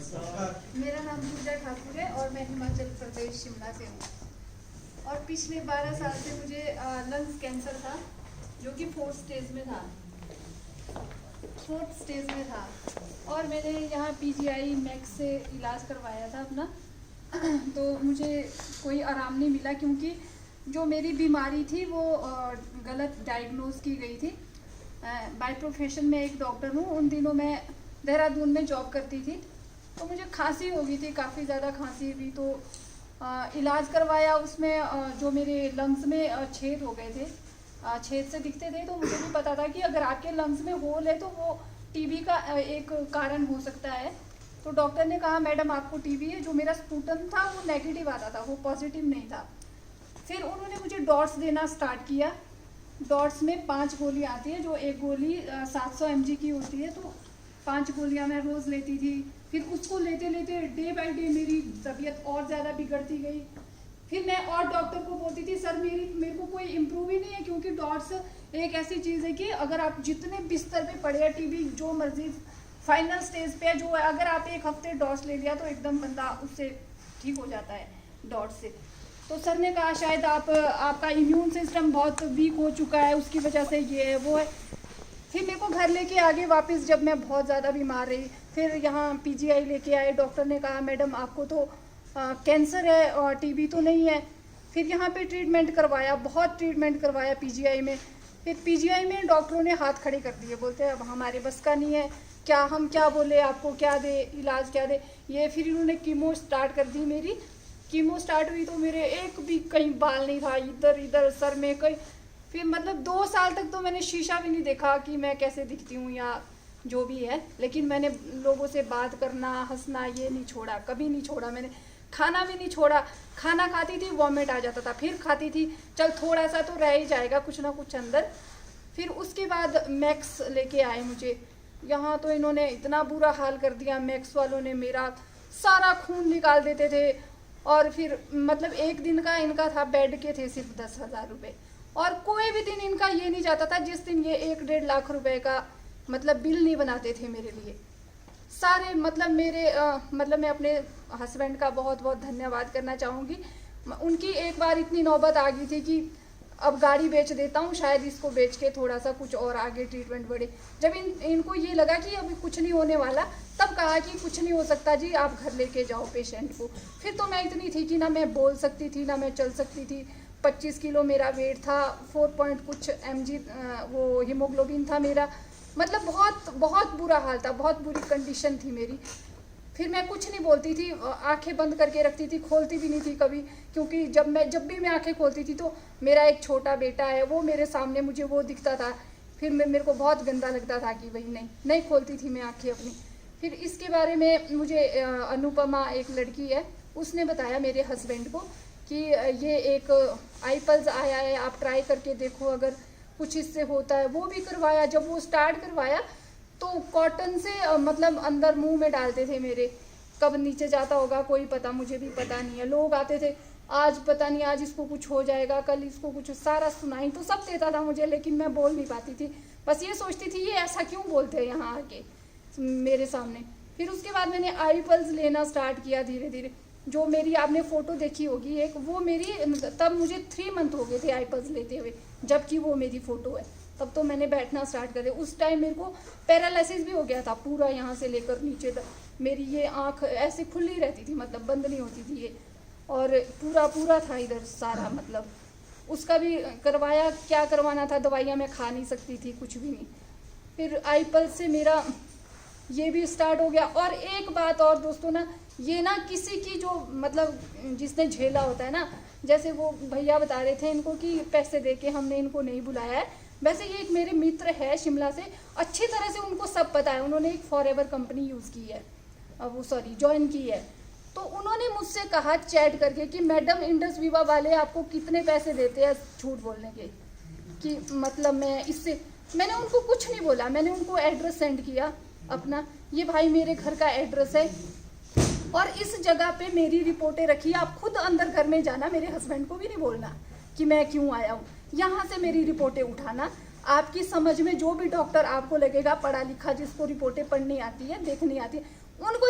मेरा नाम पूजा ठाकुर है और मैं हिमाचल प्रदेश शिमला से हूँ। और पिछले 12 साल से मुझे लंग्स कैंसर था, जो कि 4th स्टेज में था। और मैंने यहाँ PGI मैक्स से इलाज करवाया था अपना। तो मुझे कोई आराम नहीं मिला, क्योंकि जो मेरी बीमारी थी वो गलत डायग्नोज की गई थी। बाय प्रोफेशन में एक डॉक्टर हूँ। उन दिनों मैं देहरादून में जॉब करती थी, तो मुझे खांसी हो गई थी, काफ़ी ज़्यादा खांसी हुई। तो इलाज करवाया, उसमें जो मेरे लंग्स में छेद हो गए थे, छेद से दिखते थे। तो मुझे भी पता था कि अगर आपके लंग्स में होल है तो वो टीबी का एक कारण हो सकता है। तो डॉक्टर ने कहा मैडम आपको टीबी है। जो मेरा स्पूटम था वो नेगेटिव आता था, वो पॉजिटिव नहीं था। फिर उन्होंने मुझे डॉट्स देना स्टार्ट किया। डॉट्स में 5 गोलियाँ आती है, जो एक गोली 700 mg की होती है। तो 5 गोलियाँ मैं रोज़ लेती थी। फिर उसको लेते लेते डे बाय डे मेरी तबीयत और ज़्यादा बिगड़ती गई। फिर मैं और डॉक्टर को बोलती थी सर मेरे को कोई इम्प्रूव ही नहीं है, क्योंकि डॉट्स एक ऐसी चीज़ है कि अगर आप जितने बिस्तर पे पड़े हैं, टीबी जो मर्जी फाइनल स्टेज पे है, जो है, अगर आप 1 हफ्ते डॉट्स ले लिया तो एकदम बंदा उससे ठीक हो जाता है डॉट्स से। तो सर ने कहा शायद आपका इम्यून सिस्टम बहुत वीक हो चुका है, उसकी वजह से ये है वो है। फिर मेरे को घर लेके आगे वापस, जब मैं बहुत ज़्यादा बीमार रही, फिर यहाँ PGI लेके आए। डॉक्टर ने कहा मैडम आपको तो कैंसर है और टीबी तो नहीं है। फिर यहाँ पे ट्रीटमेंट करवाया, बहुत ट्रीटमेंट करवाया PGI में। फिर PGI में डॉक्टरों ने हाथ खड़े कर दिए, बोलते हैं अब हमारे बस का नहीं है, हम क्या बोले, आपको क्या दे, इलाज क्या दे ये। फिर इन्होंने कीमो स्टार्ट कर दी। मेरी कीमो स्टार्ट हुई तो मेरे एक भी कहीं बाल नहीं था, इधर इधर सर में कहीं। फिर मतलब 2 साल तक तो मैंने शीशा भी नहीं देखा कि मैं कैसे दिखती हूँ या जो भी है। लेकिन मैंने लोगों से बात करना, हंसना ये नहीं छोड़ा, कभी नहीं छोड़ा। मैंने खाना भी नहीं छोड़ा। खाना खाती थी, वॉमिट आ जाता था, फिर खाती थी, चल थोड़ा सा तो रह ही जाएगा कुछ ना कुछ अंदर। फिर उसके बाद मैक्स लेके आए मुझे यहाँ। तो इन्होंने इतना बुरा हाल कर दिया, मैक्स वालों ने मेरा सारा खून निकाल देते थे। और फिर मतलब एक दिन का इनका था, बेड के थे सिर्फ 10,000 रुपये। और कोई भी दिन इनका ये नहीं जाता था जिस दिन ये 1-1.5 लाख रुपए का मतलब बिल नहीं बनाते थे मेरे लिए सारे। मतलब मतलब मैं अपने हस्बैंड का बहुत बहुत धन्यवाद करना चाहूँगी। उनकी एक बार इतनी नौबत आ गई थी कि अब गाड़ी बेच देता हूँ, शायद इसको बेच के थोड़ा सा कुछ और आगे ट्रीटमेंट बढ़े। जब इनको ये लगा कि अभी कुछ नहीं होने वाला, तब कहा कि कुछ नहीं हो सकता जी, आप घर लेके जाओ पेशेंट को। फिर तो मैं इतनी थी कि ना मैं बोल सकती थी ना मैं चल सकती थी। 25 किलो मेरा वेट था, 4 पॉइंट कुछ mg वो हीमोग्लोबिन था मेरा। मतलब बहुत बहुत बुरा हाल था, बहुत बुरी कंडीशन थी मेरी। फिर मैं कुछ नहीं बोलती थी, आंखें बंद करके रखती थी, खोलती भी नहीं थी कभी। क्योंकि जब भी मैं आंखें खोलती थी तो मेरा एक छोटा बेटा है, वो मेरे सामने, मुझे वो दिखता था। फिर मेरे को बहुत गंदा लगता था कि भाई नहीं खोलती थी मैं आंखें अपनी। फिर इसके बारे में मुझे अनुपमा एक लड़की है, उसने बताया मेरे हस्बैंड को कि ये एक iPulse आया है, आप ट्राई करके देखो अगर कुछ इससे होता है। वो भी करवाया। जब वो स्टार्ट करवाया तो कॉटन से मतलब अंदर मुंह में डालते थे मेरे, कब नीचे जाता होगा कोई पता, मुझे भी पता नहीं है। लोग आते थे, आज पता नहीं, आज इसको कुछ हो जाएगा, कल इसको कुछ, सारा सुनाई तो सब देता था मुझे, लेकिन मैं बोल नहीं पाती थी। बस ये सोचती थी ये ऐसा क्यों बोलते हैं यहाँ आके मेरे सामने। फिर उसके बाद मैंने iPulse लेना स्टार्ट किया धीरे धीरे। जो मेरी आपने फ़ोटो देखी होगी एक, वो मेरी तब मुझे 3 मंथ हो गए थे iPulse लेते हुए, जबकि वो मेरी फ़ोटो है। तब तो मैंने बैठना स्टार्ट कर दिया। उस टाइम मेरे को पैरालिसिस भी हो गया था पूरा, यहाँ से लेकर नीचे तक। मेरी ये आँख ऐसे खुली रहती थी, मतलब बंद नहीं होती थी ये। और पूरा था इधर सारा, मतलब उसका भी करवाया। क्या करवाना था, दवाइयाँ मैं खा नहीं सकती थी, कुछ भी नहीं। फिर iPulse से मेरा ये भी स्टार्ट हो गया। और एक बात और दोस्तों ना, ये ना किसी की जो मतलब जिसने झेला होता है ना, जैसे वो भैया बता रहे थे इनको कि पैसे दे के हमने इनको नहीं बुलाया है। वैसे ये एक मेरे मित्र है शिमला से, अच्छी तरह से उनको सब पता है। उन्होंने एक फॉरएवर कंपनी यूज़ की है, वो ज्वाइन की है। तो उन्होंने मुझसे कहा चैट करके कि मैडम इंडस विवा वाले आपको कितने पैसे देते हैं झूठ बोलने के, कि मतलब मैंने उनको कुछ नहीं बोला। मैंने उनको एड्रेस सेंड किया अपना, ये भाई मेरे घर का एड्रेस है और इस जगह पे मेरी रिपोर्टें रखी, आप खुद अंदर घर में जाना, मेरे हस्बैंड को भी नहीं बोलना कि मैं क्यों आया हूँ। यहाँ से मेरी रिपोर्टें उठाना, आपकी समझ में जो भी डॉक्टर आपको लगेगा पढ़ा लिखा, जिसको रिपोर्टें पढ़नी आती है, देखनी आती है, उनको